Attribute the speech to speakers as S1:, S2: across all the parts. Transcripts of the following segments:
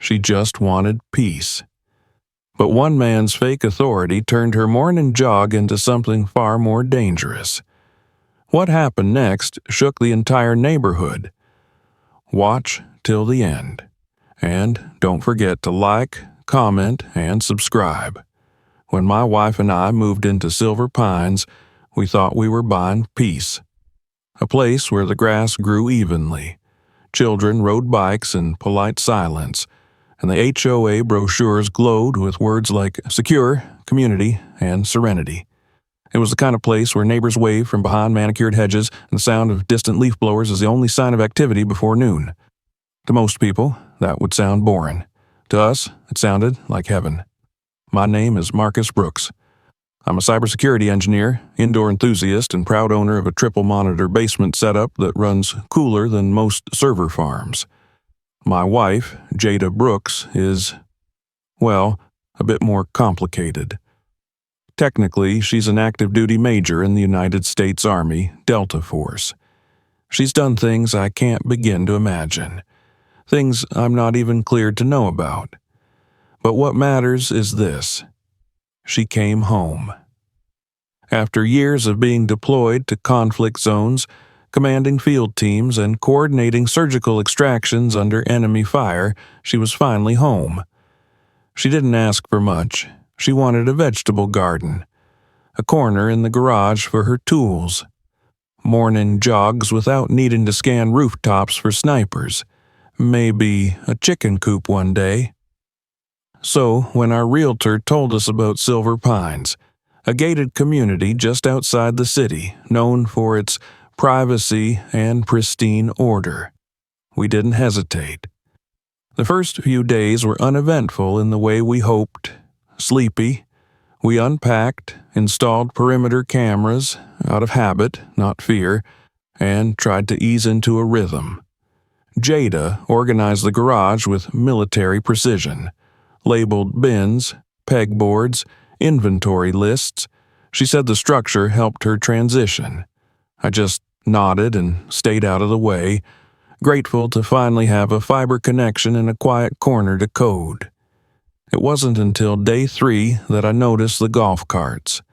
S1: She just wanted peace. But one man's fake authority turned her morning jog into something far more dangerous. What happened next shook the entire neighborhood. Watch till the end. And don't forget to like, comment, and subscribe. When my wife and I moved into Silver Pines, we thought we were buying peace. A place where the grass grew evenly. Children rode bikes in polite silence, and the HOA brochures glowed with words like secure, community, and serenity. It was the kind of place where neighbors wave from behind manicured hedges and the sound of distant leaf blowers is the only sign of activity before noon. To most people, that would sound boring. To us, it sounded like heaven. My name is Marcus Brooks. I'm a cybersecurity engineer, indoor enthusiast, and proud owner of a triple-monitor basement setup that runs cooler than most server farms. My wife, Jada Brooks, is, well, a bit more complicated. Technically, she's an active-duty major in the United States Army Delta Force. She's done things I can't begin to imagine. Things I'm not even cleared to know about. But what matters is this. She came home. After years of being deployed to conflict zones, commanding field teams, and coordinating surgical extractions under enemy fire, she was finally home. She didn't ask for much. She wanted a vegetable garden, a corner in the garage for her tools, morning jogs without needing to scan rooftops for snipers, maybe a chicken coop one day. So, when our realtor told us about Silver Pines, a gated community just outside the city known for its privacy and pristine order, we didn't hesitate. The first few days were uneventful in the way we hoped. Sleepy, we unpacked, installed perimeter cameras, out of habit, not fear, and tried to ease into a rhythm. Jada organized the garage with military precision. Labeled bins, pegboards, inventory lists. She said the structure helped her transition. I just nodded and stayed out of the way, grateful to finally have a fiber connection in a quiet corner to code. It wasn't until day 3 that I noticed the golf carts.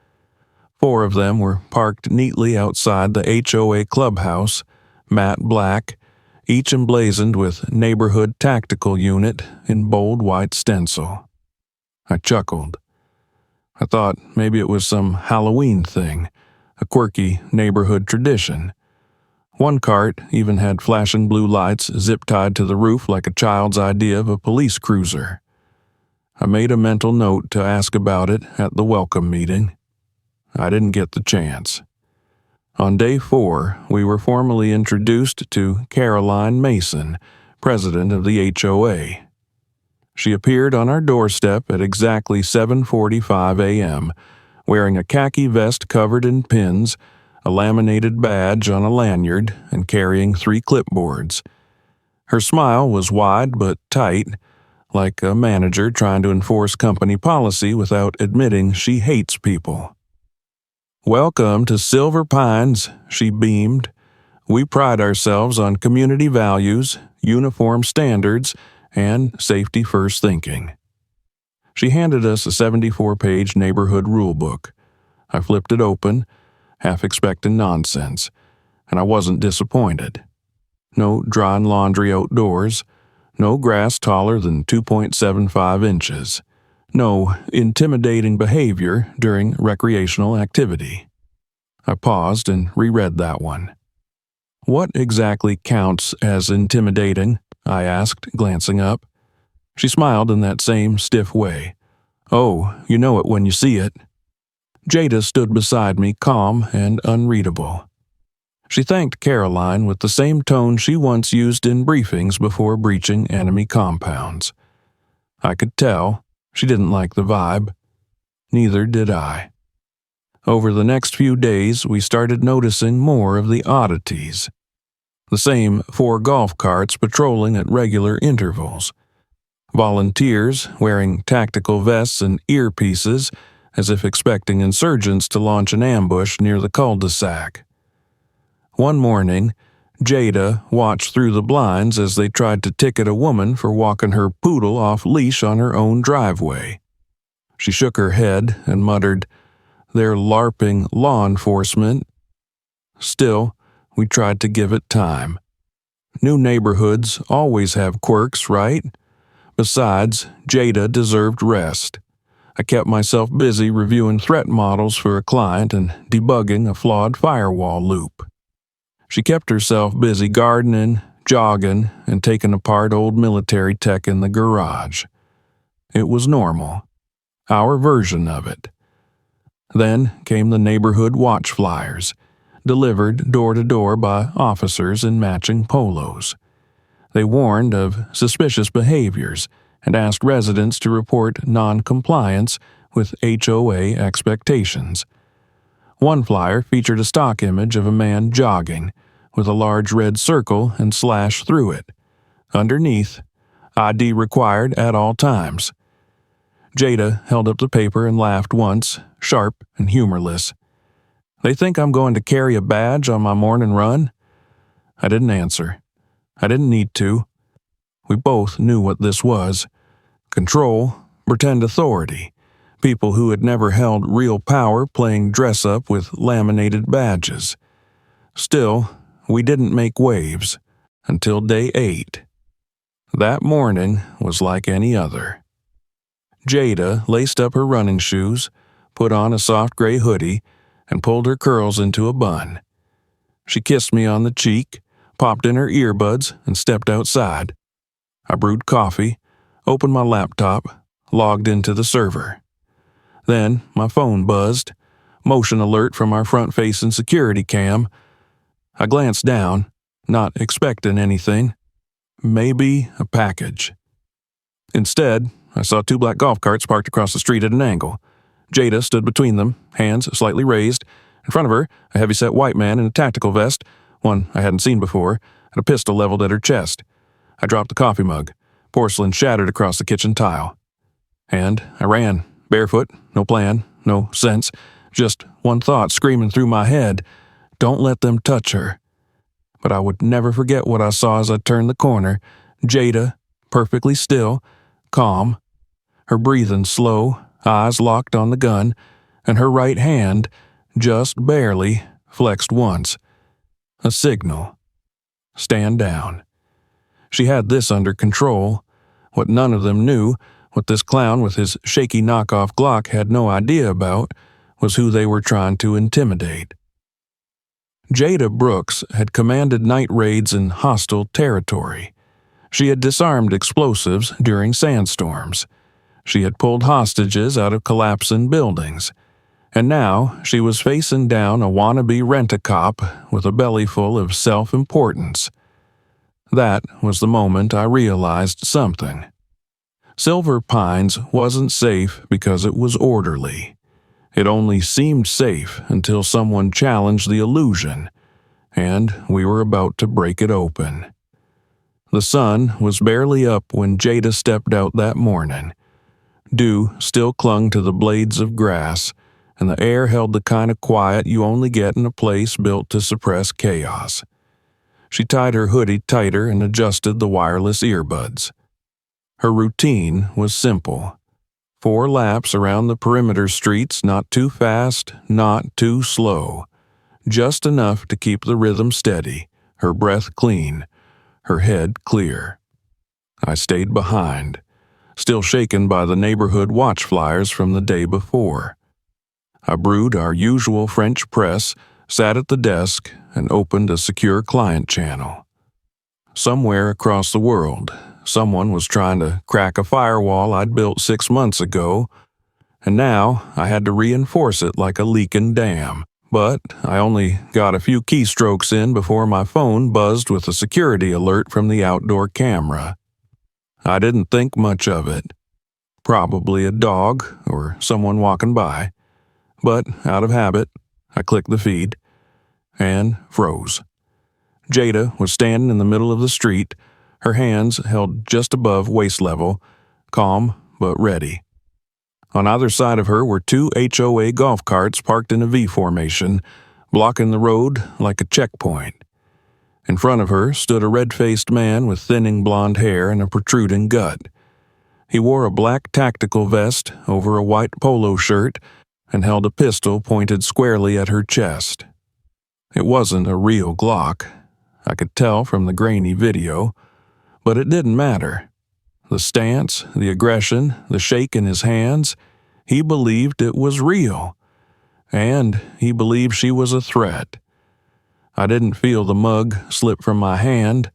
S1: 4 of them were parked neatly outside the HOA clubhouse, matte black, each emblazoned with Neighborhood Tactical Unit in bold white stencil. I chuckled. I thought maybe it was some Halloween thing, a quirky neighborhood tradition. One cart even had flashing blue lights zip-tied to the roof like a child's idea of a police cruiser. I made a mental note to ask about it at the welcome meeting. I didn't get the chance. On day 4, we were formally introduced to Caroline Mason, president of the HOA. She appeared on our doorstep at exactly 7:45 a.m., wearing a khaki vest covered in pins, a laminated badge on a lanyard, and carrying 3 clipboards. Her smile was wide but tight, like a manager trying to enforce company policy without admitting she hates people. "Welcome to Silver Pines," she beamed. "We pride ourselves on community values, uniform standards, and safety-first thinking." She handed us a 74-page neighborhood rulebook. I flipped it open, half expecting nonsense, and I wasn't disappointed. No drying laundry outdoors, no grass taller than 2.75 inches. No intimidating behavior during recreational activity. I paused and reread that one. "What exactly counts as intimidating?" I asked, glancing up. She smiled in that same stiff way. "Oh, you know it when you see it." Jada stood beside me, calm and unreadable. She thanked Caroline with the same tone she once used in briefings before breaching enemy compounds. I could tell she didn't like the vibe. Neither did I. Over the next few days, we started noticing more of the oddities. The same 4 golf carts patrolling at regular intervals. Volunteers wearing tactical vests and earpieces as if expecting insurgents to launch an ambush near the cul-de-sac. One morning, Jada watched through the blinds as they tried to ticket a woman for walking her poodle off leash on her own driveway. She shook her head and muttered, "They're LARPing law enforcement." Still, we tried to give it time. New neighborhoods always have quirks, right? Besides, Jada deserved rest. I kept myself busy reviewing threat models for a client and debugging a flawed firewall loop. She kept herself busy gardening, jogging, and taking apart old military tech in the garage. It was normal. Our version of it. Then came the neighborhood watch flyers, delivered door to door by officers in matching polos. They warned of suspicious behaviors and asked residents to report non-compliance with HOA expectations. One flyer featured a stock image of a man jogging, with a large red circle and slash through it. Underneath, ID required at all times. Jada held up the paper and laughed once, sharp and humorless. "They think I'm going to carry a badge on my morning run?" I didn't answer. I didn't need to. We both knew what this was. Control, pretend authority. People who had never held real power playing dress-up with laminated badges. Still, we didn't make waves until day 8. That morning was like any other. Jada laced up her running shoes, put on a soft gray hoodie, and pulled her curls into a bun. She kissed me on the cheek, popped in her earbuds, and stepped outside. I brewed coffee, opened my laptop, logged into the server. Then my phone buzzed, motion alert from our front-facing security cam. I glanced down, not expecting anything. Maybe a package. Instead, I saw 2 black golf carts parked across the street at an angle. Jada stood between them, hands slightly raised. In front of her, a heavy-set white man in a tactical vest, one I hadn't seen before, and a pistol leveled at her chest. I dropped the coffee mug. Porcelain shattered across the kitchen tile. And I ran, barefoot, no plan, no sense, just one thought screaming through my head, "Don't let them touch her." But I would never forget what I saw as I turned the corner. Jada, perfectly still, calm, her breathing slow, eyes locked on the gun, and her right hand, just barely, flexed once. A signal. Stand down. She had this under control. What none of them knew, what this clown with his shaky knockoff Glock had no idea about, was who they were trying to intimidate. Jada Brooks had commanded night raids in hostile territory. She had disarmed explosives during sandstorms. She had pulled hostages out of collapsing buildings. And now she was facing down a wannabe rent-a-cop with a belly full of self-importance. That was the moment I realized something. Silver Pines wasn't safe because it was orderly. It only seemed safe until someone challenged the illusion, and we were about to break it open. The sun was barely up when Jada stepped out that morning. Dew still clung to the blades of grass, and the air held the kind of quiet you only get in a place built to suppress chaos. She tied her hoodie tighter and adjusted the wireless earbuds. Her routine was simple. 4 laps around the perimeter streets, not too fast, not too slow. Just enough to keep the rhythm steady, her breath clean, her head clear. I stayed behind, still shaken by the neighborhood watch flyers from the day before. I brewed our usual French press, sat at the desk, and opened a secure client channel. Somewhere across the world, someone was trying to crack a firewall I'd built 6 months ago, and now I had to reinforce it like a leaking dam. But I only got a few keystrokes in before my phone buzzed with a security alert from the outdoor camera. I didn't think much of it. Probably a dog or someone walking by. But out of habit, I clicked the feed and froze. Jada was standing in the middle of the street, her hands held just above waist level, calm but ready. On either side of her were 2 HOA golf carts parked in a V formation, blocking the road like a checkpoint. In front of her stood a red-faced man with thinning blonde hair and a protruding gut. He wore a black tactical vest over a white polo shirt and held a pistol pointed squarely at her chest. It wasn't a real Glock. I could tell from the grainy video, but it didn't matter. The stance, the aggression, the shake in his hands, he believed it was real. And he believed she was a threat. I didn't feel the mug slip from my hand,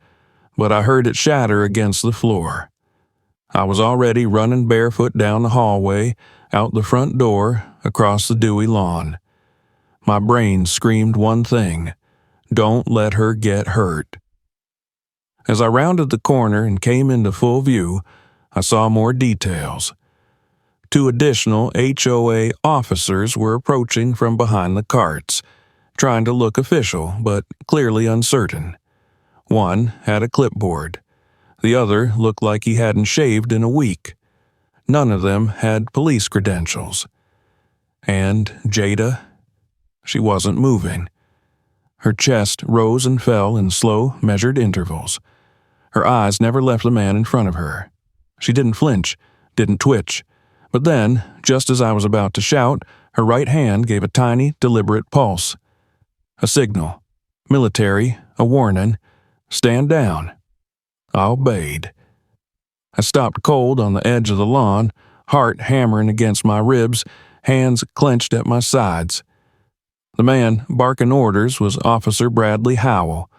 S1: but I heard it shatter against the floor. I was already running barefoot down the hallway, out the front door, across the dewy lawn. My brain screamed one thing: don't let her get hurt. As I rounded the corner and came into full view, I saw more details. 2 additional HOA officers were approaching from behind the carts, trying to look official, but clearly uncertain. One had a clipboard. The other looked like he hadn't shaved in a week. None of them had police credentials. And Jada? She wasn't moving. Her chest rose and fell in slow, measured intervals. Her eyes never left the man in front of her. She didn't flinch, didn't twitch. But then, just as I was about to shout, her right hand gave a tiny, deliberate pulse. A signal. Military, a warning. Stand down. I obeyed. I stopped cold on the edge of the lawn, heart hammering against my ribs, hands clenched at my sides. The man barking orders was Officer Bradley Howell,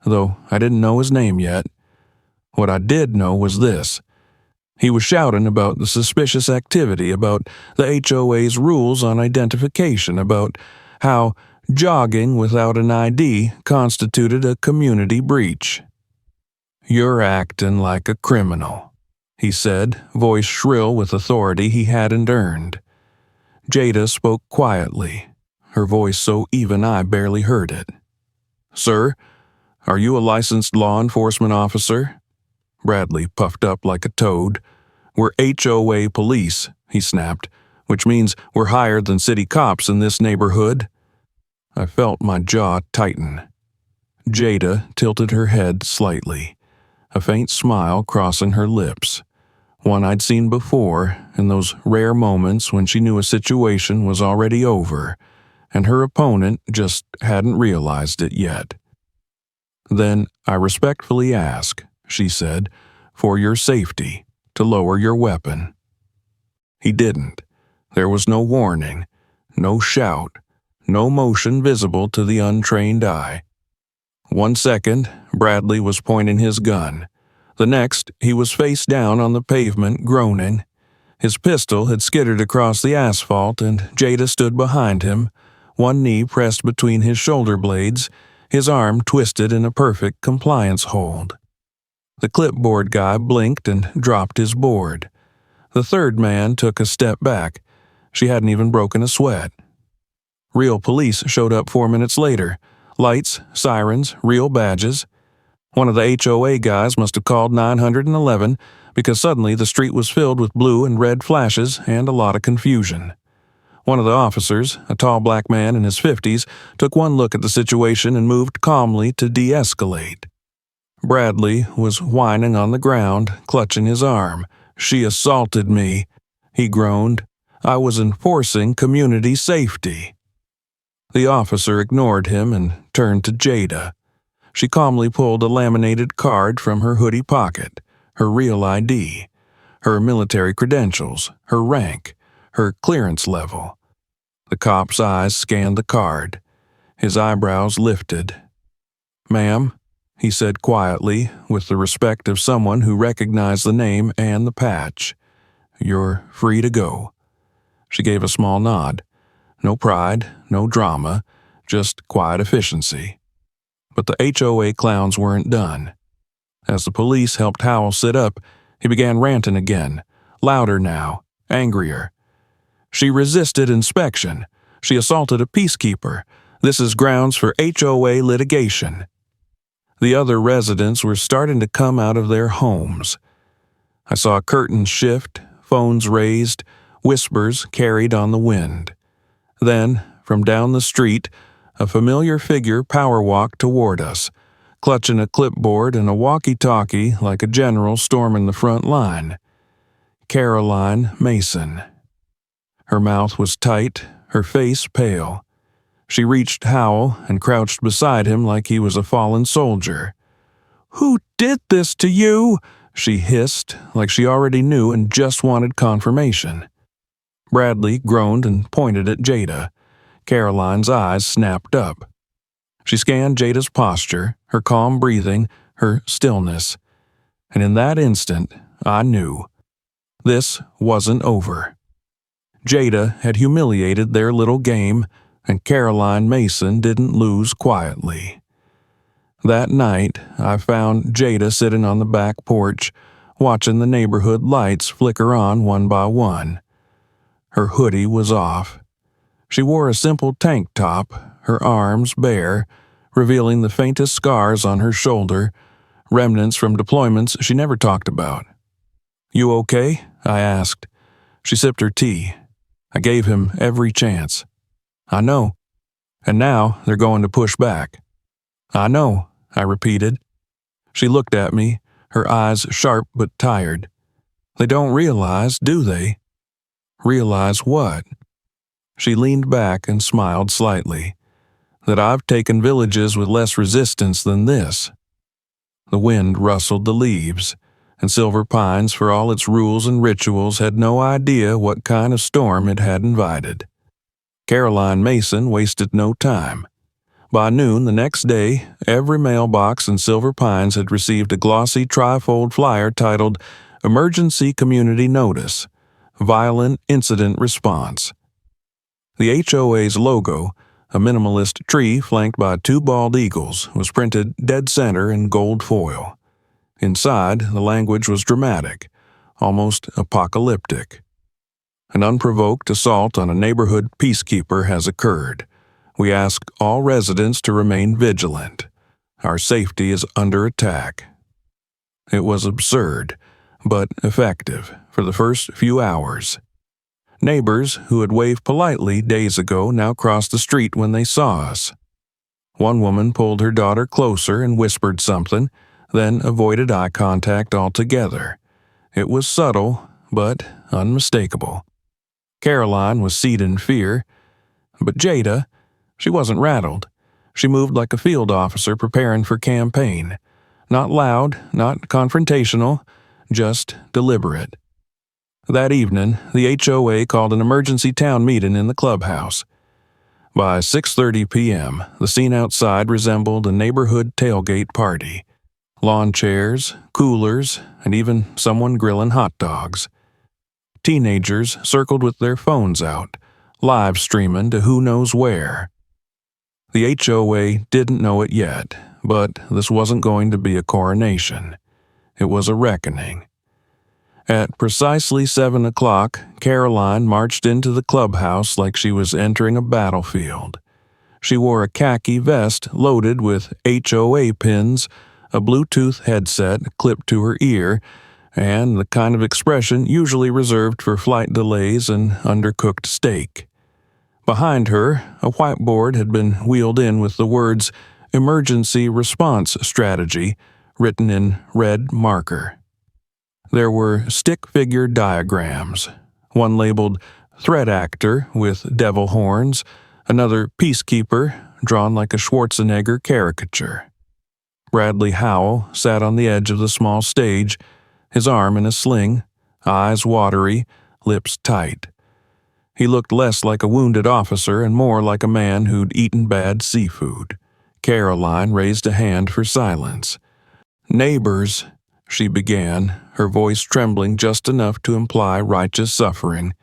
S1: though I didn't know his name yet. What I did know was this. He was shouting about the suspicious activity, about the HOA's rules on identification, about how jogging without an ID constituted a community breach. "You're acting like a criminal," he said, voice shrill with authority he hadn't earned. Jada spoke quietly, her voice so even I barely heard it. "Sir, are you a licensed law enforcement officer?" Bradley puffed up like a toad. "We're HOA police," he snapped, "which means we're higher than city cops in this neighborhood." I felt my jaw tighten. Jada tilted her head slightly, a faint smile crossing her lips, one I'd seen before in those rare moments when she knew a situation was already over, and her opponent just hadn't realized it yet. "Then I respectfully ask," she said, "for your safety, to lower your weapon." He didn't. There was no warning, no shout, no motion visible to the untrained eye. 1 second, Bradley was pointing his gun. The next, he was face down on the pavement, groaning. His pistol had skittered across the asphalt, and Jada stood behind him, one knee pressed between his shoulder blades, his arm twisted in a perfect compliance hold. The clipboard guy blinked and dropped his board. The third man took a step back. She hadn't even broken a sweat. Real police showed up 4 minutes later. Lights, sirens, real badges. One of the HOA guys must have called 911 because suddenly the street was filled with blue and red flashes and a lot of confusion. One of the officers, a tall black man in his 50s, took one look at the situation and moved calmly to de-escalate. Bradley was whining on the ground, clutching his arm. "She assaulted me," he groaned. "I was enforcing community safety." The officer ignored him and turned to Jada. She calmly pulled a laminated card from her hoodie pocket, her real ID, her military credentials, her rank, her clearance level. The cop's eyes scanned the card. His eyebrows lifted. "Ma'am," he said quietly, with the respect of someone who recognized the name and the patch, "you're free to go." She gave a small nod. No pride, no drama, just quiet efficiency. But the HOA clowns weren't done. As the police helped Howell sit up, he began ranting again, louder now, angrier. "She resisted inspection. She assaulted a peacekeeper. This is grounds for HOA litigation." The other residents were starting to come out of their homes. I saw curtains shift, phones raised, whispers carried on the wind. Then, from down the street, a familiar figure power-walked toward us, clutching a clipboard and a walkie-talkie like a general storming the front line. Caroline Mason. Her mouth was tight, her face pale. She reached Howell and crouched beside him like he was a fallen soldier. "Who did this to you?" she hissed, like she already knew and just wanted confirmation. Bradley groaned and pointed at Jada. Caroline's eyes snapped up. She scanned Jada's posture, her calm breathing, her stillness. And in that instant, I knew. This wasn't over. Jada had humiliated their little game, and Caroline Mason didn't lose quietly. That night, I found Jada sitting on the back porch, watching the neighborhood lights flicker on one by one. Her hoodie was off. She wore a simple tank top, her arms bare, revealing the faintest scars on her shoulder, remnants from deployments she never talked about. "You okay?" I asked. She sipped her tea. I gave him every chance. "I know. And now they're going to push back." "I know," I repeated. She looked at me, her eyes sharp but tired. "They don't realize, do they?" "Realize what?" She leaned back and smiled slightly. "That I've taken villages with less resistance than this." The wind rustled the leaves, and Silver Pines, for all its rules and rituals, had no idea what kind of storm it had invited. Caroline Mason wasted no time. By noon the next day, every mailbox in Silver Pines had received a glossy trifold flyer titled Emergency Community Notice, Violent Incident Response. The HOA's logo, a minimalist tree flanked by two bald eagles, was printed dead center in gold foil. Inside, the language was dramatic, almost apocalyptic. An unprovoked assault on a neighborhood peacekeeper has occurred. We ask all residents to remain vigilant. Our safety is under attack. It was absurd, but effective for the first few hours. Neighbors who had waved politely days ago now crossed the street when they saw us. One woman pulled her daughter closer and whispered something, then avoided eye contact altogether. It was subtle, but unmistakable. Caroline was seated in fear, but Jada, she wasn't rattled. She moved like a field officer preparing for campaign. Not loud, not confrontational, just deliberate. That evening, the HOA called an emergency town meeting in the clubhouse. By 6:30 p.m., the scene outside resembled a neighborhood tailgate party. Lawn chairs, coolers, and even someone grilling hot dogs. Teenagers circled with their phones out, live streaming to who knows where. The HOA didn't know it yet, but this wasn't going to be a coronation. It was a reckoning. At precisely 7 o'clock, Caroline marched into the clubhouse like she was entering a battlefield. She wore a khaki vest loaded with HOA pins, a Bluetooth headset clipped to her ear, and the kind of expression usually reserved for flight delays and undercooked steak. Behind her, a whiteboard had been wheeled in with the words Emergency Response Strategy written in red marker. There were stick figure diagrams, one labeled Threat Actor with devil horns, another Peacekeeper drawn like a Schwarzenegger caricature. Bradley Howell sat on the edge of the small stage, his arm in a sling, eyes watery, lips tight. He looked less like a wounded officer and more like a man who'd eaten bad seafood. Caroline raised a hand for silence. "Neighbors," she began, her voice trembling just enough to imply righteous suffering.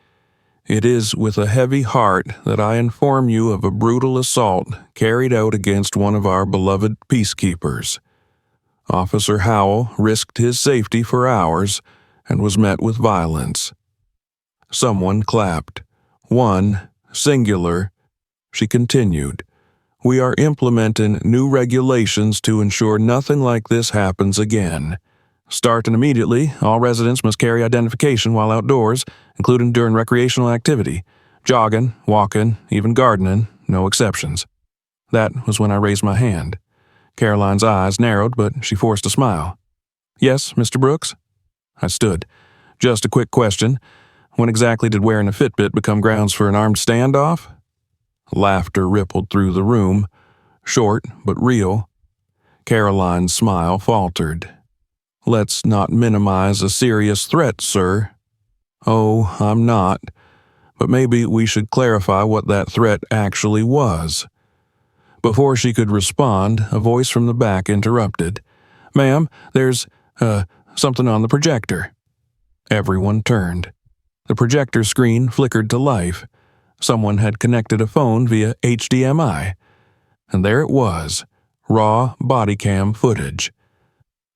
S1: "It is with a heavy heart that I inform you of a brutal assault carried out against one of our beloved peacekeepers. Officer Howell risked his safety for hours and was met with violence." Someone clapped. "One, singular." She continued, "We are implementing new regulations to ensure nothing like this happens again. Starting immediately, all residents must carry identification while outdoors, including during recreational activity. Jogging, walking, even gardening, no exceptions." That was when I raised my hand. Caroline's eyes narrowed, but she forced a smile. Yes, Mr. Brooks? I stood. Just a quick question. When exactly did wearing a Fitbit become grounds for an armed standoff? Laughter rippled through the room, short but real. Caroline's smile faltered. Let's not minimize a serious threat, sir. Oh, I'm not. But maybe we should clarify what that threat actually was. Before she could respond, a voice from the back interrupted. Ma'am, there's, something on the projector. Everyone turned. The projector screen flickered to life. Someone had connected a phone via HDMI. And there it was, raw body cam footage.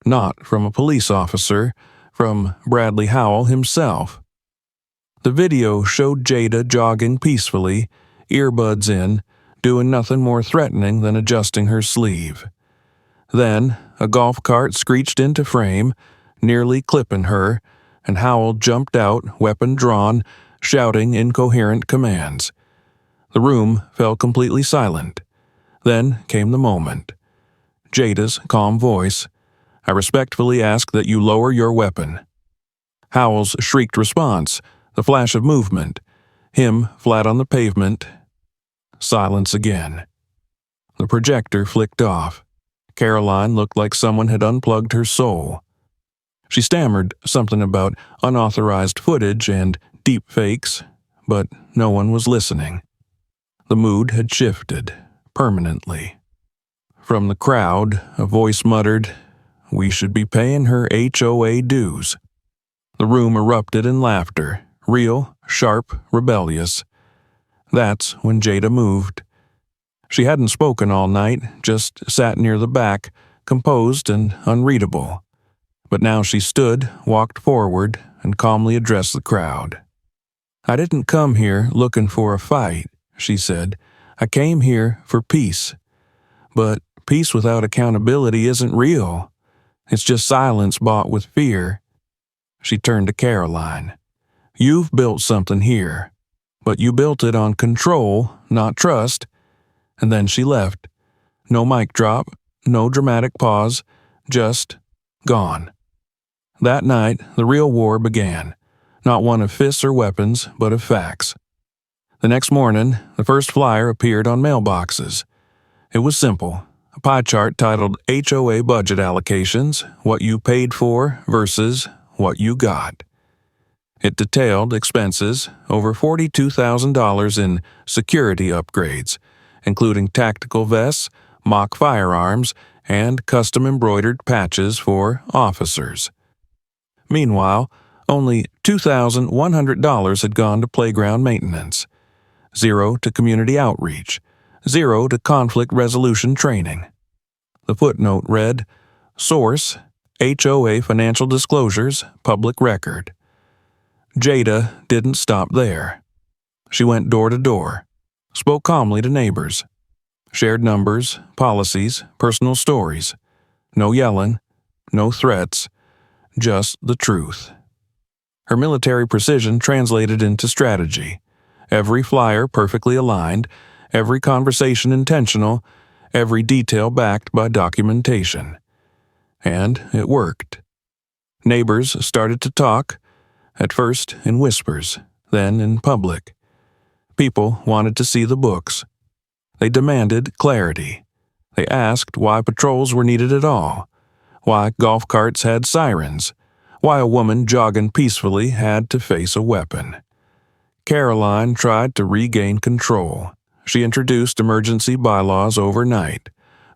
S1: Not from a police officer, from Bradley Howell himself. The video showed Jada jogging peacefully, earbuds in, doing nothing more threatening than adjusting her sleeve. Then, a golf cart screeched into frame, nearly clipping her, and Howell jumped out, weapon drawn, shouting incoherent commands. The room fell completely silent. Then came the moment. Jada's calm voice. I respectfully ask that you lower your weapon. Howell's shrieked response, the flash of movement. Him flat on the pavement. Silence again. The projector flicked off. Caroline looked like someone had unplugged her soul. She stammered something about unauthorized footage and deep fakes, but no one was listening. The mood had shifted, permanently. From the crowd, a voice muttered, "We should be paying her HOA dues." The room erupted in laughter, real, sharp, rebellious. That's when Jada moved. She hadn't spoken all night, just sat near the back, composed and unreadable. But now she stood, walked forward, and calmly addressed the crowd. I didn't come here looking for a fight, she said. I came here for peace. But peace without accountability isn't real. It's just silence bought with fear. She turned to Caroline. You've built something here, but you built it on control, not trust. And then she left. No mic drop, no dramatic pause, just gone. That night, the real war began. Not one of fists or weapons, but of facts. The next morning, the first flyer appeared on mailboxes. It was simple. A pie chart titled HOA Budget Allocations, what you paid for versus what you got. It detailed expenses, over $42,000 in security upgrades, including tactical vests, mock firearms, and custom-embroidered patches for officers. Meanwhile, only $2,100 had gone to playground maintenance, $0 to community outreach, $0 to conflict resolution training. The footnote read, Source, HOA Financial Disclosures, Public Record. Jada didn't stop there. She went door to door, spoke calmly to neighbors, shared numbers, policies, personal stories. No yelling, no threats, just the truth. Her military precision translated into strategy. Every flyer perfectly aligned, every conversation intentional, every detail backed by documentation. And it worked. Neighbors started to talk, at first in whispers, then in public. People wanted to see the books. They demanded clarity. They asked why patrols were needed at all, why golf carts had sirens, why a woman jogging peacefully had to face a weapon. Caroline tried to regain control. She introduced emergency bylaws overnight,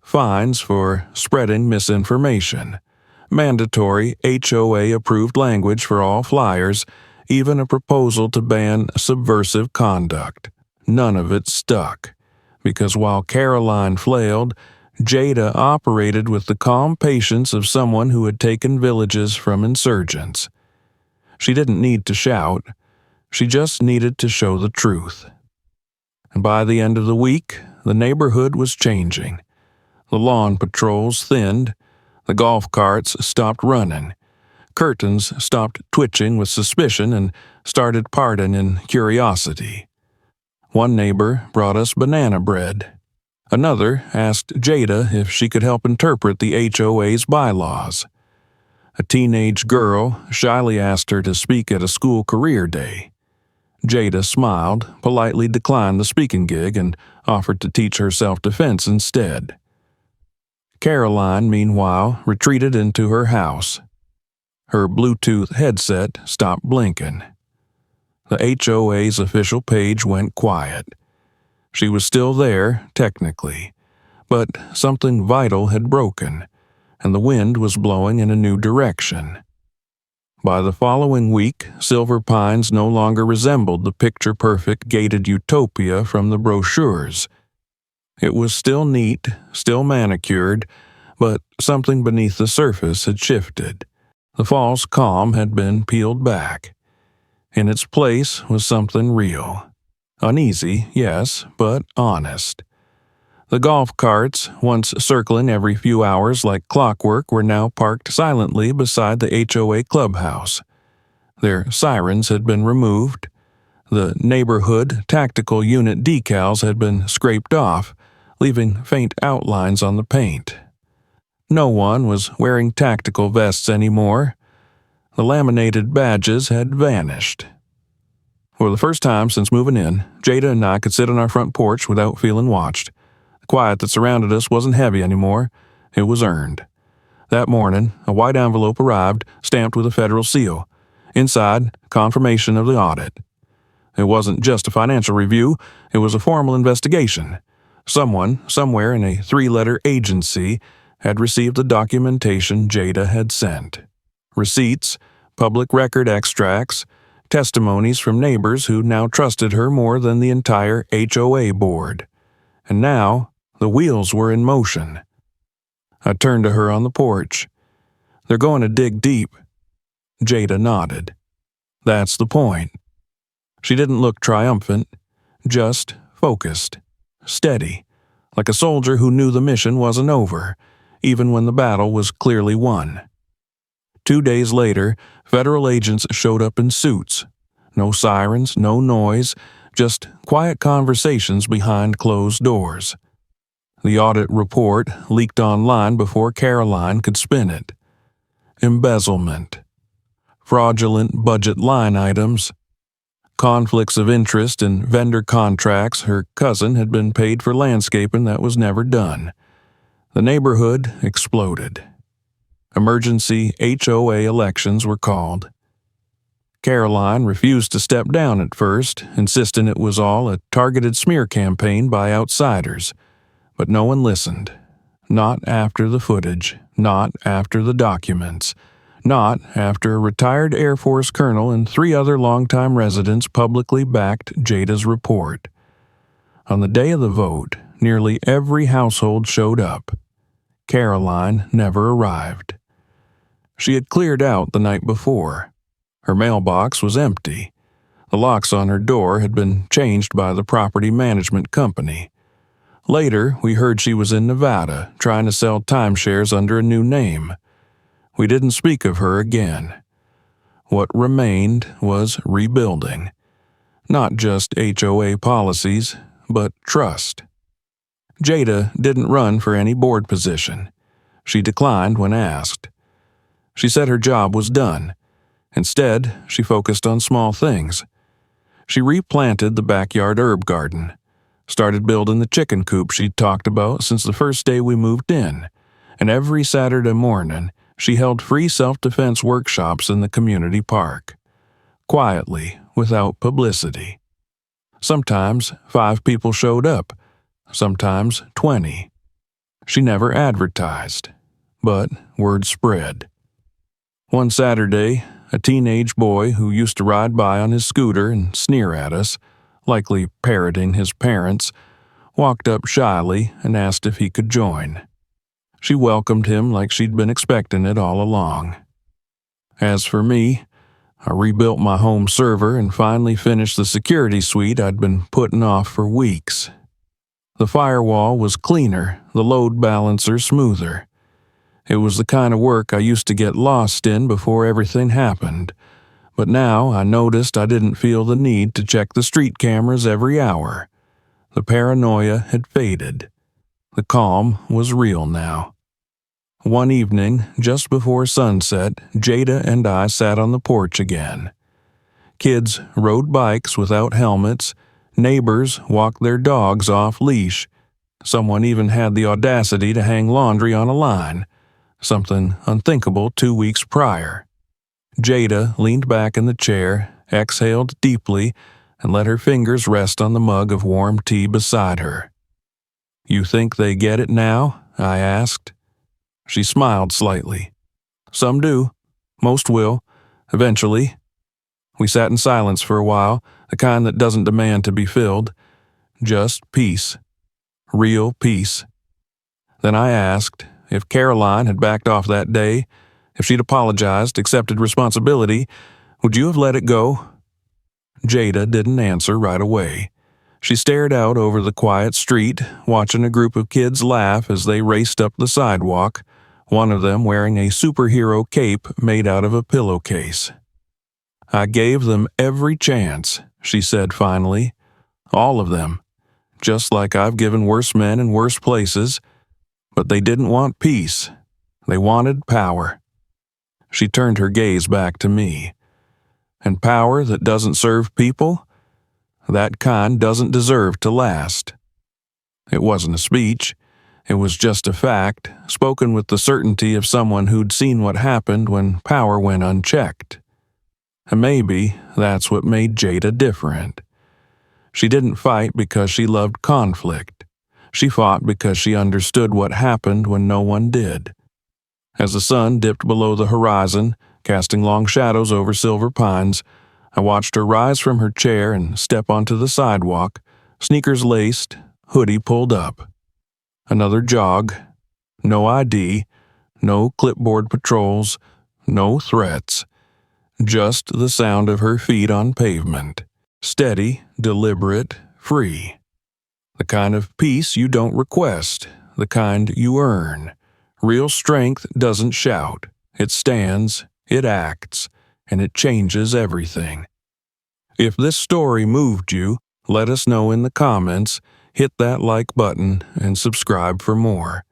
S1: fines for spreading misinformation, mandatory HOA-approved language for all flyers, even a proposal to ban subversive conduct. None of it stuck, because while Caroline flailed, Jada operated with the calm patience of someone who had taken villages from insurgents. She didn't need to shout. She just needed to show the truth. And by the end of the week, the neighborhood was changing. The lawn patrols thinned. The golf carts stopped running. Curtains stopped twitching with suspicion and started parting in curiosity. One neighbor brought us banana bread. Another asked Jada if she could help interpret the HOA's bylaws. A teenage girl shyly asked her to speak at a school career day. Jada smiled, politely declined the speaking gig, and offered to teach her self-defense instead. Caroline, meanwhile, retreated into her house. Her Bluetooth headset stopped blinking. The HOA's official page went quiet. She was still there, technically, but something vital had broken, and the wind was blowing in a new direction. By the following week, Silver Pines no longer resembled the picture-perfect gated utopia from the brochures. It was still neat, still manicured, but something beneath the surface had shifted. The false calm had been peeled back. In its place was something real. Uneasy, yes, but honest. The golf carts, once circling every few hours like clockwork, were now parked silently beside the HOA clubhouse. Their sirens had been removed. The neighborhood tactical unit decals had been scraped off, leaving faint outlines on the paint. No one was wearing tactical vests anymore. The laminated badges had vanished. For the first time since moving in, Jada and I could sit on our front porch without feeling watched. The quiet that surrounded us wasn't heavy anymore. It was earned. That morning, a white envelope arrived, stamped with a federal seal. Inside, confirmation of the audit. It wasn't just a financial review, it was a formal investigation. Someone, somewhere in a 3-letter agency, had received the documentation Jada had sent. Receipts, public record extracts, testimonies from neighbors who now trusted her more than the entire HOA board. And now, the wheels were in motion. I turned to her on the porch. "They're going to dig deep." Jada nodded. "That's the point." She didn't look triumphant, just focused, steady, like a soldier who knew the mission wasn't over, even when the battle was clearly won. 2 days later, federal agents showed up in suits. No sirens, no noise, just quiet conversations behind closed doors. The audit report leaked online before Caroline could spin it. Embezzlement. Fraudulent budget line items. Conflicts of interest in vendor contracts. Her cousin had been paid for landscaping that was never done. The neighborhood exploded. Emergency HOA elections were called. Caroline refused to step down at first, insisting it was all a targeted smear campaign by outsiders. But no one listened. Not after the footage, not after the documents, not after a retired Air Force colonel and 3 other longtime residents publicly backed Jada's report. On the day of the vote, nearly every household showed up. Caroline never arrived. She had cleared out the night before. Her mailbox was empty. The locks on her door had been changed by the property management company. Later, we heard she was in Nevada, trying to sell timeshares under a new name. We didn't speak of her again. What remained was rebuilding. Not just HOA policies, but trust. Jada didn't run for any board position. She declined when asked. She said her job was done. Instead, she focused on small things. She replanted the backyard herb garden, started building the chicken coop she'd talked about since the first day we moved in, and every Saturday morning, she held free self-defense workshops in the community park. Quietly, without publicity. Sometimes 5 people showed up, sometimes 20. She never advertised, but word spread. One Saturday, a teenage boy who used to ride by on his scooter and sneer at us, likely parroting his parents, walked up shyly and asked if he could join. She welcomed him like she'd been expecting it all along. As for me, I rebuilt my home server and finally finished the security suite I'd been putting off for weeks. The firewall was cleaner, the load balancer smoother. It was the kind of work I used to get lost in before everything happened, but now I noticed I didn't feel the need to check the street cameras every hour. The paranoia had faded. The calm was real now. One evening, just before sunset, Jada and I sat on the porch again. Kids rode bikes without helmets, neighbors walked their dogs off leash. Someone even had the audacity to hang laundry on a line, something unthinkable 2 weeks prior. Jada leaned back in the chair, exhaled deeply, and let her fingers rest on the mug of warm tea beside her. "You think they get it now?" I asked. She smiled slightly. "Some do. Most will. Eventually." We sat in silence for a while, the kind that doesn't demand to be filled. Just peace. Real peace. Then I asked, if Caroline had backed off that day, if she'd apologized, accepted responsibility, would you have let it go? Jada didn't answer right away. She stared out over the quiet street, watching a group of kids laugh as they raced up the sidewalk, one of them wearing a superhero cape made out of a pillowcase. "I gave them every chance," she said finally. "All of them. Just like I've given worse men in worse places. But they didn't want peace. They wanted power." She turned her gaze back to me. "And power that doesn't serve people? That kind doesn't deserve to last." It wasn't a speech. It was just a fact, spoken with the certainty of someone who'd seen what happened when power went unchecked. And maybe that's what made Jada different. She didn't fight because she loved conflict. She fought because she understood what happened when no one did. As the sun dipped below the horizon, casting long shadows over Silver Pines, I watched her rise from her chair and step onto the sidewalk, sneakers laced, hoodie pulled up. Another jog. No ID, no clipboard patrols, no threats. Just the sound of her feet on pavement. Steady, deliberate, free. The kind of peace you don't request, the kind you earn. Real strength doesn't shout. It stands, it acts, and it changes everything. If this story moved you, let us know in the comments, hit that like button, and subscribe for more.